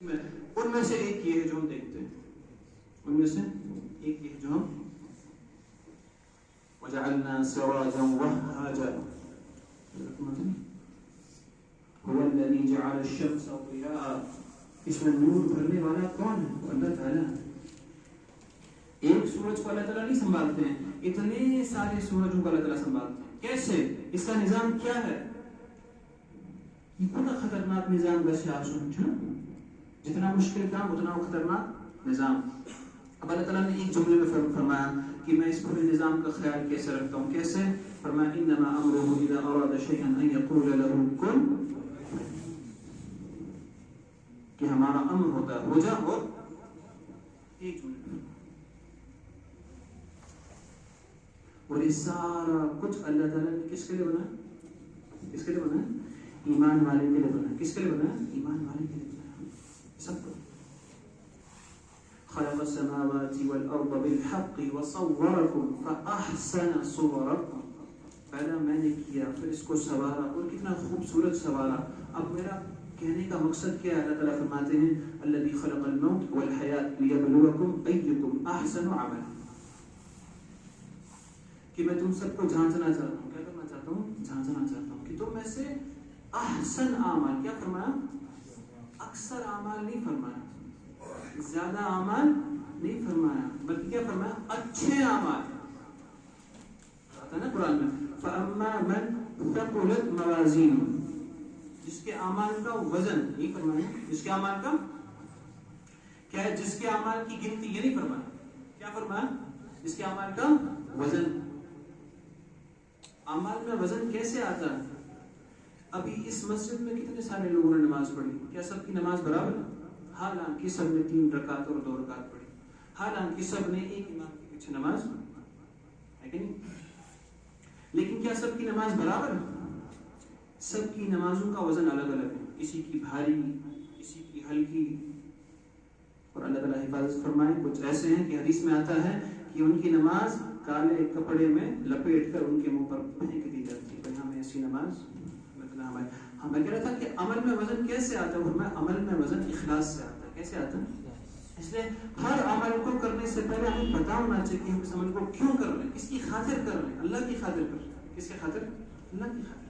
ان میں سے ایک یہ ہے جو ہم دیکھتے ہیں، ان میں سے ایک یہ جو ہم وَجَعَلْنَا سِرَاجًا وَهَّاجًا هُوَ الَّذِي جَعَلَ الشَّمْسَ ضِيَاءً، اس میں نور بھرنے والا کون ہے؟ وہ اللہ تعالیٰ ہے۔ ایک سورج کو اللہ تعالیٰ نہیں سنبھالتے ہیں، اتنے سارے سورجوں کو اللہ تعالیٰ سنبھالتے ہیں۔ کیسے؟ اس کا نظام کیا ہے؟ یہ بڑا خطرناک نظام، ویسے آپ سمجھو جتنا مشکل کام اتنا خطرناک نظام۔ اب اللہ تعالیٰ نے ایک جملے میں فرمایا کہ میں اس پورے نظام کا خیال کیسے رکھتا ہوں، کیسے؟ فرمایا انما امره اذا اراد شيئا ان يقول له كن، کہ ہمارا امر ہوتا ہے ہو جا، اور ایک جملے اور یہ سارا کچھ اللہ تعالیٰ نے کس کے لیے بنایا؟ کس کے لیے بنایا؟ ایمان والے کے لیے بنایا۔ کس کے لیے بنایا؟ ایمان والے کے لیے بنایا سب کو۔ خلق السماوات والارض بالحق وصوركم فاحسن صوركم، پہلا میں نے کیا پھر اس کو سنوارا، اور کتنا خوبصورت سنوارا۔ اب میرا کہنے کا مقصد کیا ہے؟ اللہ تعالیٰ فرماتے ہیں الذي خلق الموت والحیات لیبلوکم ایکم احسن عملا، کہ میں تم سب کو جھانچنا چاہتا ہوں۔ کیا کرنا چاہتا ہوں؟ جھانچنا چاہتا ہوں کہ تم میں سے احسن اعمال، کیا فرمایا؟ اکثر اعمال نہیں فرمایا، زیادہ اعمال نہیں فرمایا، بلکہ کیا فرمایا؟ اچھے اعمال۔ آتا ہے نا قرآن میں فَأَمَّا مَنْ ثَقُلَتْ مَوَازِينُهُ، جس کے اعمال کا وزن، یہ فرمایا جس کے اعمال کا کیا ہے؟ جس کے اعمال کی گنتی، یہ نہیں فرمایا، کیا فرمایا؟ جس کے اعمال کا وزن۔ اعمال میں وزن کیسے آتا ہے؟ ابھی اس مسجد میں کتنے سارے لوگوں نے نماز پڑھی، کیا سب کی نماز برابر ہے؟ حالانکہ سب نے 3 رکعت اور 2 رکعت پڑھی، حالانکہ سب نے ایک امام کے پیچھے نماز ہے کہ نہیں، لیکن کیا سب کی نماز برابر ہے؟ سب کی نمازوں کا وزن الگ الگ ہے، کسی کی بھاری، کسی کی ہلکی، اور اللہ تعالیٰ حفاظت فرمائے۔ کچھ ایسے ہیں کہ حدیث میں آتا ہے کہ ان کی نماز کالے کپڑے میں لپیٹ کر ان کے منہ پر پھینک دی جاتی ہے، ہمیں ایسی نماز ہاں میں کہہ رہا تھا کہ عمل میں وزن کیسے آتا ہے؟ اور میں عمل میں وزن اخلاص سے آتا ہے۔ کیسے آتا ہے؟ اس لیے ہر عمل کو کرنے سے پہلے ہمیں پتا ہونا چاہیے کہ ہم اس عمل کو کیوں کر رہے ہیں، کس کی خاطر کر رہے ہیں؟ اللہ کی خاطر کر رہے ہیں۔ کس کی خاطر؟ اللہ کی خاطر۔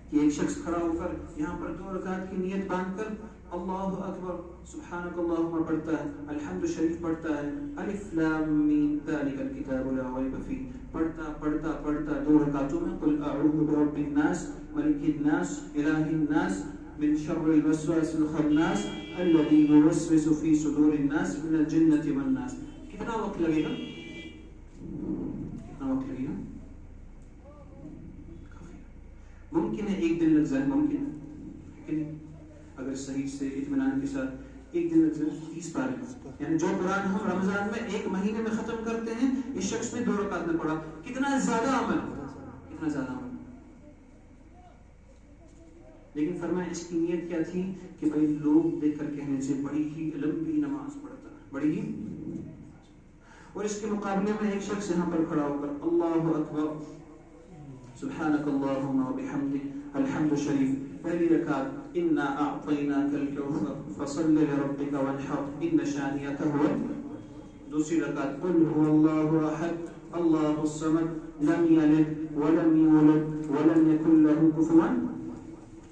کہ ایک شخص کھڑا ہو کر یہاں پر 2 رکعت کی نیت باندھ کر اللہ اکبر سبحانک اللہم پڑھتا ہے، الحمد شریف پڑھتا ہے، الف لام میم ذالک الکتاب لا ریب فیہ پڑھتا 2 رکعتوں میں قل اعوذ برب الناس ملک الناس الہ الناس من شر الوسواس الخناس الذی یوسوس فی صدور الناس من الجنۃ والناس۔ کتنا وقت لگے گا؟ کتنا وقت لگے گا؟ ممکن ہے 1 دن لگ جائے، ممکن ہے کہ نہیں؟ اگر صحیح سے اطمینان کے ساتھ 1 دن لگ جائے 30 پارے، یعنی جو قرآن ہم رمضان میں 1 مہینے میں ختم کرتے ہیں، اس شخص نے 2 رکعت میں پڑھا، کتنا زیادہ عمل، کتنا زیادہ عمل۔ لیکن فرمایا اس کی نیت کیا تھی کہ بھائی لوگ دیکھ کر کہنے سے بڑی ہی لمبی نماز پڑھتا ہے، بڑی ہی، اور اس کے مقابلے میں ایک شخص یہاں پر کھڑا ہو کر اللہ اکبر سبحانک اللہم وبحمدک الحمد شریف، پہلی رکعت انا اعطیناک الکوثر فصل لربک وانحر ان شانئک هو، دوسری رکعت قل هو اللہ احد اللہ الصمد لم یلد ولم یولد ولم یکن له کفوا۔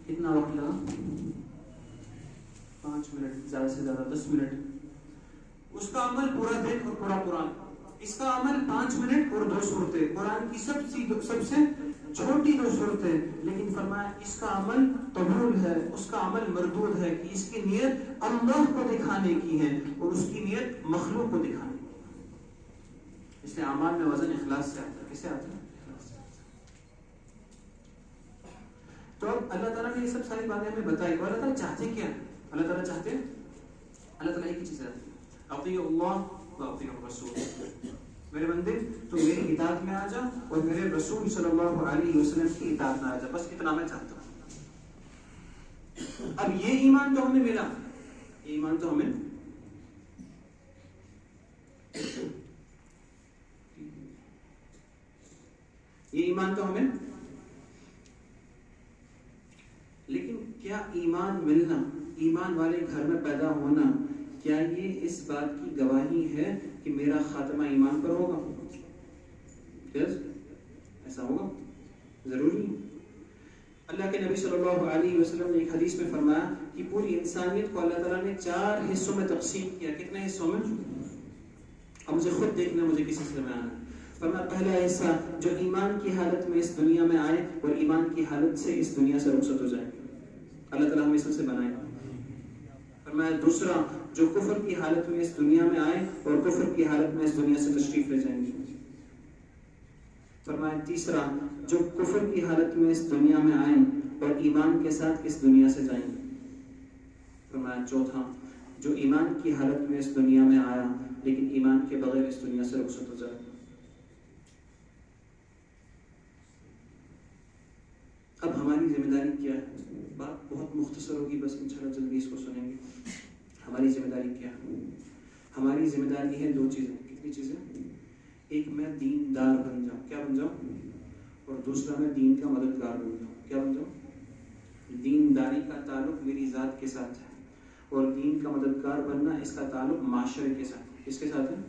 کتنا وقت لگا؟ 5 منٹ، زیادہ سے زیادہ 10 منٹ۔ اس کا عمل پورا دن اور پورا قرآن، اس کا عمل 5 منٹ اور 2 سورتیں، قرآن کی سب سے چھوٹی 2 صورتیں، لیکن فرمایا اس کا عمل قبول ہے، اس کا عمل مردود ہے، کہ اس کی نیت اللہ کو دکھانے کی ہے اور اس کی نیت مخلوق کو دکھانے کی ہے۔ اس لیے اعمال میں وزن اخلاص سے آتا ہے۔ کیسے آتا ہے؟ تو اب اللہ تعالیٰ نے یہ سب ساری باتیں ہمیں بتائی، اور اللہ تعالیٰ چاہتے کیا ہے؟ اللہ تعالیٰ چاہتے ہیں، اللہ تعالیٰ ایک ہی چیز ہے، اطیعوا اللہ واطیعوا الرسول، میرے بندے تو میری اطاعت میں آ جا اور میرے رسول صلی اللہ علیہ وسلم کی اطاعت میں آ جا، بس اتنا میں چاہتا ہوں۔ اب یہ ایمان تو ہمیں ملا، یہ ایمان تو ہمیں لیکن کیا ایمان ملنا ایمان والے گھر میں پیدا ہونا کیا یہ اس بات کی گواہی ہے کہ میرا خاتمہ ایمان پر ہوگا؟ ایسا ہوگا؟ ضروری ہے۔ اللہ کے نبی صلی اللہ علیہ وسلم نے ایک حدیث میں فرمایا کہ پوری انسانیت کو اللہ تعالیٰ نے 4 حصوں میں تقسیم کیا۔ کتنے حصوں میں؟ اب مجھے خود دیکھنا مجھے کس حصے میں آنا ہے۔ فرمایا پہلا حصہ جو ایمان کی حالت میں اس دنیا میں آئے اور ایمان کی حالت سے اس دنیا سے رخصت ہو جائے، اللہ تعالیٰ ہمیں اس میں سے بنائے۔ فرمایا دوسرا جو کفر کی حالت میں اس دنیا میں آئے اور کفر کی حالت میں اس دنیا سے تشریف لے جائیں گے۔ فرمایا تیسرا جو کفر کی حالت میں اس دنیا میں آئیں اور ایمان کے ساتھ اس دنیا سے جائیں گے۔ فرمایا چوتھا جو ایمان کی حالت میں اس دنیا میں آیا لیکن ایمان کے بغیر اس دنیا سے رخصت ہو جائے۔ اب ہماری ذمہ داری کیا ہے؟ بات بہت مختصر ہوگی، بس انشاءاللہ جلدی اس کو سنیں گے۔ ہماری ذمہ داری کیا ہے؟ ہماری ذمہ داری ہے 2 چیزیں۔ کتنی چیزیں؟ ایک میں دیندار بن جاؤں، کیا بن جاؤں؟ اور دوسرا میں دین کا مددگار بن جاؤں، کیا بن جاؤں؟ دینداری کا تعلق میری ذات کے ساتھ ہے اور دین کا مددگار بننا اس کا تعلق معاشرے کے ساتھ ہے۔ کس کے ساتھ ہے؟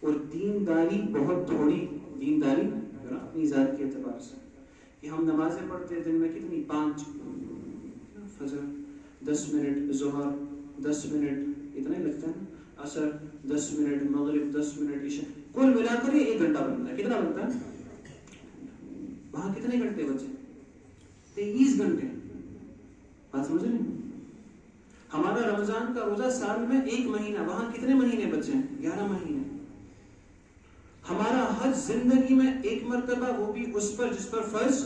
اور دینداری بہت تھوڑی دینداری اپنی ذات کے اعتبار سے کہ ہم نمازیں پڑھتے دن میں کتنی؟ 5 فجر 10 منٹ، ظہر 10 منٹ، اتنا ہی لگتا ہے نا، عصر 10 منٹ، مغرب 10 منٹ، عشاء، کل ملا کر یہ 1 گھنٹہ بنتا ہے۔ کتنا بنتا ہے؟ وہاں کتنے گھنٹے بچے؟ 23 گھنٹے۔ بات سمجھ رہے ہیں؟ ہمارا رمضان کا روزہ سال میں 1 مہینہ، وہاں کتنے مہینے بچے ہیں؟ 11 مہینے۔ ہمارا حج زندگی میں 1 مرتبہ، وہ بھی اس پر جس پر فرض۔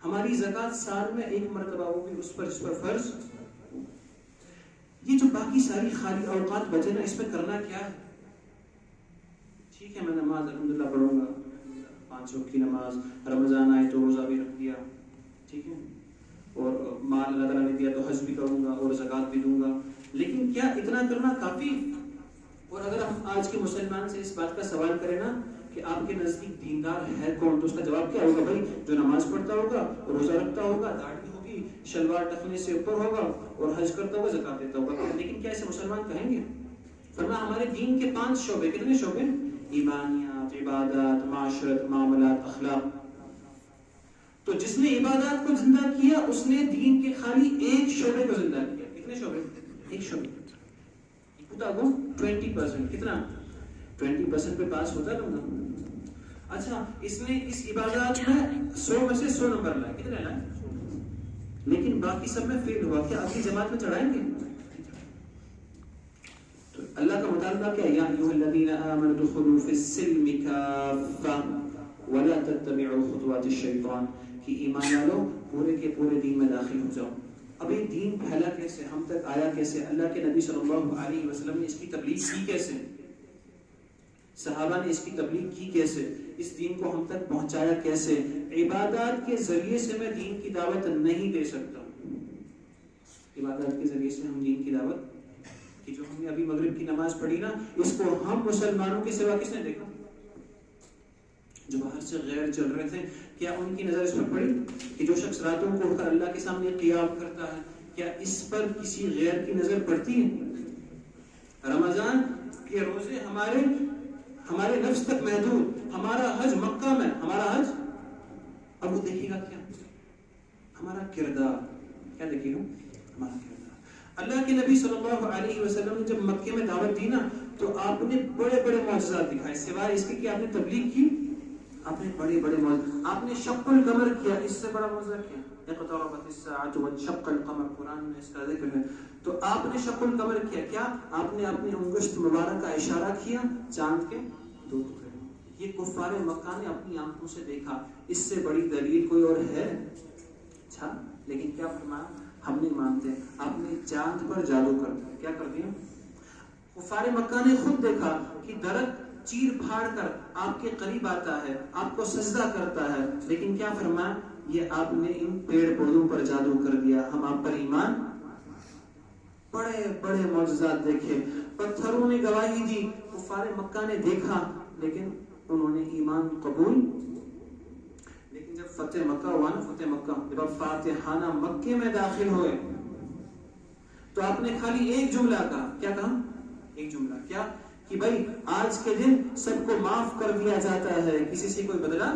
ہماری زکوٰۃ سال میں 1 مرتبہ، وہ بھی اس پر جس پر فرض۔ یہ جو باقی ساری خالی اوقات بچے نا، اس میں کرنا کیا ہے؟ ٹھیک ہے میں نماز الحمدللہ پڑھوں گا، 5 وقت کی نماز، رمضان آئے تو روزہ بھی رکھ دیا، ٹھیک ہے، اور مال اللہ تعالیٰ نے دیا تو حج بھی کروں گا اور زکوٰۃ بھی دوں گا، لیکن کیا اتنا کرنا کافی؟ اور اگر ہم آج کے مسلمان سے اس بات کا سوال کریں نا کہ آپ کے نزدیک دیندار ہے کون، تو اس کا جواب کیا ہوگا؟ بھائی جو نماز پڑھتا ہوگا، روزہ رکھتا ہوگا، داڑھی ہوگی، شلوار ٹخنے سے اوپر ہوگا اور حج کرتا ہوگا، زکوٰۃ دیتا ہوگا۔ لیکن کیا ایسے مسلمان کہیں گے؟ فرمایا ہمارے دین کے 5 شعبے۔ کتنے شعبے؟ ایمانیات، عبادات، معاشرت، معاملات، اخلاق۔ تو جس نے عبادات کو زندہ کیا اس نے دین کے خالی 1 شعبے کو زندہ کیا۔ کتنے شعبے؟ 1 شعبے۔ 20%۔ کتنا؟ 20% پہ پاس ہوتا ہے بندہ۔ اچھا اس نے اس عبادات میں 100 میں سے 100 نمبر لائے، کتنے لائے؟ لیکن باقی سب میں فیل ہوا، کیا اگلی جماعت میں چڑھائیں گے؟ تو اللہ کا مطالبہ کیا؟ یا ایھا الذین آمنوا ادخلوا فی السلم کافۃ ولا تتبعوا خطوات الشیطان، کہ ایمان والو پورے کے پورے دین میں داخل ہو جاؤ۔ اب یہ دین پھیلا کیسے، ہم تک آیا کیسے، اللہ کے نبی صلی اللہ علیہ وسلم نے اس کی تبلیغ کی کیسے، صحابہ نے اس کی تبلیغ کی کیسے، اس دین کو ہم تک پہنچایا کیسے؟ عبادات کے ذریعے سے میں دین کی دعوت نہیں دے سکتا۔ عبادات کے ذریعے سے ہم دین کی دعوت، کہ جو ہم نے ابھی مغرب کی نماز پڑھی نا، اس کو ہم مسلمانوں کے سوا کس نے دیکھا؟ جو باہر سے غیر چل رہے تھے، کیا ان کی نظر اس پر پڑی کہ جو شخص راتوں کو اٹھ کر اللہ کے سامنے قیام کرتا ہے، کیا اس پر کسی غیر کی نظر پڑتی ہے؟ رمضان کے روزے ہمارے نفس تک محدود، ہمارا حج مکہ میں، ہمارا حج، اب وہ دیکھے گا کیا؟ ہمارا کردار۔ کیا دیکھے گا؟ ہمارا کردار۔ اللہ کے نبی صلی اللہ علیہ وسلم نے جب مکے میں دعوت دی نا، تو آپ نے بڑے بڑے معجزات دکھائے، سوائے اس کے کہ آپ نے تبلیغ کی، آپ نے بڑے بڑے معجزات، آپ نے شق القمر کیا، اس سے بڑا معجزہ کیا؟ اقتربت الساعة وانشق القمر، قرآن میں اس کا ذکر ہے۔ تو آپ نے شق القمر کیا، کیا آپ نے اپنی انگشت مبارک کا اشارہ کیا، چاند کے 2 ٹکڑے۔ یہ کفار مکہ نے اپنی آنکھوں سے دیکھا، اس سے بڑی دلیل کوئی اور ہے؟ اچھا لیکن کیا فرمایا؟ ہم نہیں مانتے، آپ نے چاند پر جادو کر دیا۔ کیا کر دیا؟ کفار مکہ نے خود دیکھا کہ درخت چیر پھاڑ کر آپ کے قریب آتا ہے، آپ کو سجدہ کرتا ہے، لیکن کیا فرمایا؟ یہ آپ نے ان پیڑ پودوں پر جادو کر دیا، ہم آپ پر ایمان۔ بڑے بڑے معجزات دیکھے، پتھروں نے گواہی دی، کفار مکہ نے دیکھا، لیکن انہوں نے ایمان قبول۔ لیکن جب فتح مکہ ہوا نا، فتح مکہ، جب آپ فاتحانہ مکے میں داخل ہوئے تو آپ نے خالی ایک جملہ کہا. کیا کہا؟ ایک جملہ. کیا؟ کہ بھائی آج کے دن سب کو معاف کر دیا جاتا ہے، کسی سے کوئی بدلہ.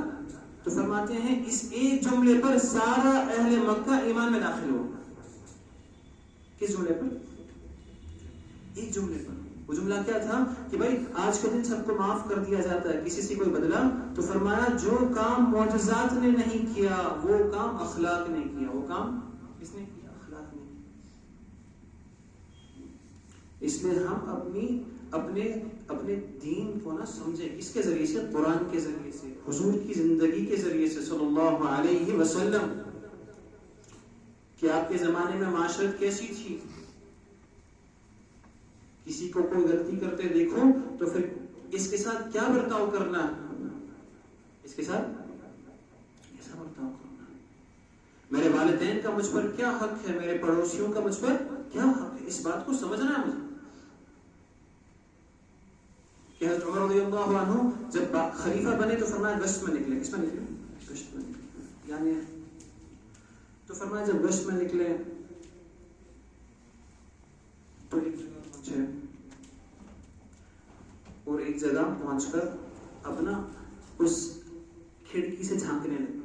تو فرماتے ہیں اس ایک جملے پر سارا اہل مکہ ایمان میں داخل ہو. کس جملے پر؟ ایک جملے پر. وہ جملہ کیا تھا؟ کہ بھائی آج کے دن سب کو معاف کر دیا جاتا ہے، کسی سے کوئی بدلہ. تو فرمایا جو کام معجزات نے نہیں کیا وہ کام اخلاق نے کیا. وہ کام کس نے کیا؟ اخلاق نے. اس لیے ہم اپنے دین کو نہ سمجھے کس کے ذریعے سے؟ قرآن کے ذریعے سے، حضور کی زندگی کے ذریعے سے صلی اللہ علیہ وسلم. کہ آپ کے زمانے میں معاشرت کیسی تھی؟ کسی کو کوئی غلطی کرتے دیکھو تو پھر اس کے ساتھ کیا برتاؤ کرنا ہے؟ اس کے ساتھ ایسا برتاؤ کرنا ہے. میرے والدین کا مجھ پر کیا حق ہے، میرے پڑوسیوں کا مجھ پر کیا حق ہے، اس بات کو سمجھنا ہے مجھے. کہ حضرت عمر رضی اللہ عنہ جب خلیفہ بنے تو فرمایا گشت میں نکلے. کس میں نکلے؟ گشت میں نکلے. یعنی تو فرمایا جب گشت میں نکلے تو ایک جگہ پہنچے اور ایک جگہ پہنچ کر اپنا اس کھڑکی سے جھانکنے لگے.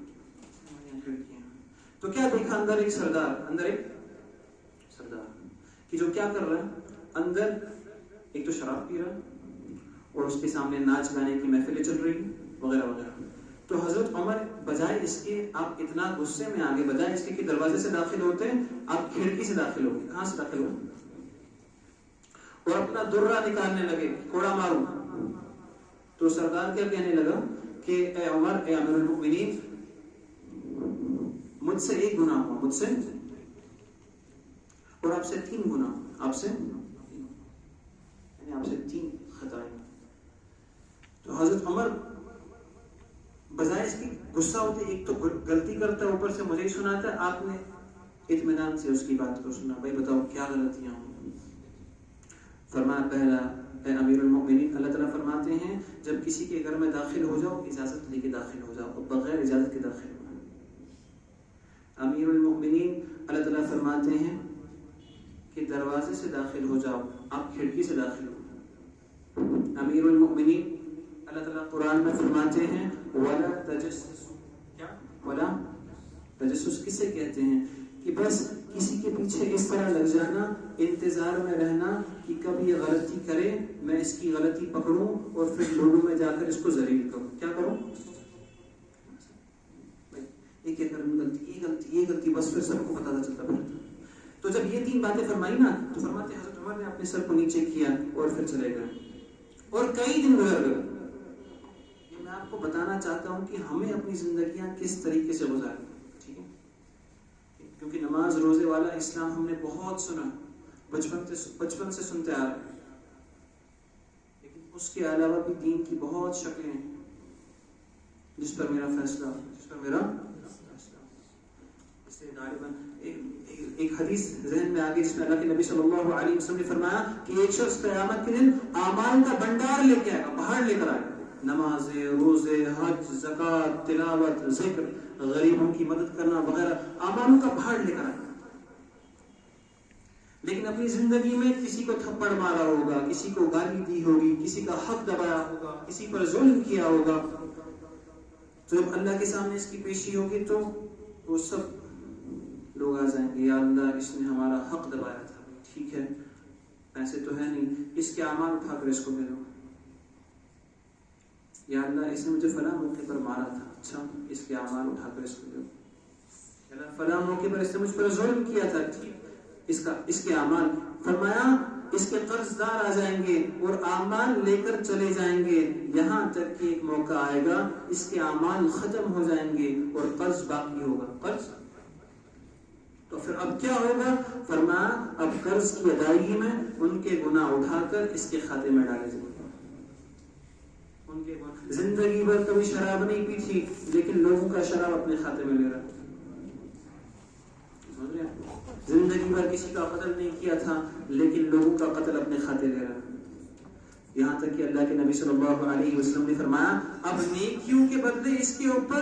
تو کیا دیکھا؟ اندر ایک سردار کہ جو کیا کر رہا ہے، اندر ایک تو شراب پی رہا ہے اور اس کے سامنے ناچ گانے کی محفلیں چل رہی ہیں وغیرہ وغیرہ. تو حضرت عمر بجائے اس کے آپ اتنا غصے میں آگے، بجائے اس کے کہ دروازے سے داخل ہوتے ہیں، آپ کھڑکی سے داخل ہو گئے. کہاں سے داخل ہوئے؟ اور اپنا درہ نکالنے لگے، کوڑا مارو. تو سردار کیا کہنے لگا کہ اے عمر، اے امیر المؤمنین، مجھ سے ایک گناہ ہوا، مجھ سے اور آپ سے 3 گناہ، آپ سے یعنی آپ سے 3 خطائیں. تو حضرت عمر بجائے اس کی غصہ ہوتے، ایک تو غلطی کرتا ہے، اوپر سے مجھے ہی سناتا ہے. آپ نے اطمینان سے اس کی بات کو سنا. بھائی بتاؤ کیا غلطیاں ہوں؟ فرمایا پہلا، اے امیر المؤمنین، اللہ تعالیٰ فرماتے ہیں جب کسی کے گھر میں داخل ہو جاؤ اجازت لے کے داخل ہو جاؤ، اور بغیر اجازت کے داخل ہو. امیر المؤمنین اللہ تعالیٰ فرماتے ہیں کہ دروازے سے داخل ہو جاؤ، آپ کھڑکی سے داخل ہو. امیر المؤمنین اللہ تعالیٰ قرآن میں فرماتے ہیں وَلَا تَجَسَّسُوا. کیا؟ وَلَا تَجَسُّس کسے کہتے ہیں؟ کہ بس کسی کے پیچھے اس طرح لگ جانا، انتظار میں رہنا کہ کب یہ غلطی کرے، میں اس کی غلطی پکڑوں اور پھر لوگوں میں جا کر اس کو ذلیل کروں. کیا کروں؟ ایک یہ غلطی بس پھر سب کو پتہ چلتا پھر. تو جب یہ 3 باتیں فرمائی نا تو فرماتے حضرت عمر نے اپنے سر کو نیچے کیا اور پھر چلے گئے. اور کئی دن گزر گئے. یہ میں آپ کو بتانا چاہتا ہوں کہ ہمیں اپنی زندگیاں کس طریقے سے گزاریں. ٹھیک ہے؟ کیونکہ نماز روزے والا اسلام ہم نے بہت سنا، بچپن سے سنتے آ رہے ہیں، لیکن اس کے علاوہ بھی دین کی بہت شکلیں ہیں جس پر میرا فیصلہ. ایک حدیث ذہن میں آگے جس میں اللہ کے نبی صلی اللہ علیہ وسلم نے فرمایا کہ ایک شخص قیامت کے دن اعمال کا بھنڈار لے کے آئے گا، پہاڑ لے کر آئے گا. نمازیں، روزے، حج، زکوٰۃ، تلاوت، ذکر، غریبوں کی مدد کرنا وغیرہ، اعمالوں کا پہاڑ لے کر آئے گا. لیکن اپنی زندگی میں کسی کو تھپڑ مارا ہوگا، کسی کو گالی دی ہوگی، کسی کا حق دبایا ہوگا، کسی پر ظلم کیا ہوگا. تو جب اللہ کے سامنے اس کی پیشی ہوگی تو وہ سب لوگ آ جائیں گے، یا اللہ اس نے ہمارا حق دبایا تھا، ٹھیک ہے پیسے تو ہے نہیں، اس کے اعمال اٹھا کر اس کو دے دو. یا اللہ اس نے مجھے فلاں موقع پر مارا تھا، اچھا اس کے اعمال اٹھا کر اس کو دے دو. یا اللہ فلاں موقع پر اس نے مجھ پر ظلم کیا تھا، ٹھیک اس کے اعمال. فرمایا اس کے قرض دار آ جائیں گے اور اعمال لے کر چلے جائیں گے، یہاں تک کہ ایک موقع آئے گا اس کے اعمال ختم ہو جائیں گے اور قرض باقی ہوگا. قرض تو پھر اب کیا ہوگا؟ فرمایا اب قرض کی ادائیگی میں ان کے گناہ اٹھا کر اس کے کھاتے میں ڈالے جائیں گے. ان کے زندگی بھر کبھی شراب نہیں پی تھی لیکن لوگوں کا شراب اپنے کھاتے میں لے رہا. زندگی بھر کسی کا قتل نہیں کیا تھا لیکن لوگوں کا قتل اپنے کھاتے لے رہا. یہاں تک کہ اللہ کے نبی صلی اللہ علیہ وسلم نے فرمایا اب نیکیوں کے بدلے اس کے اوپر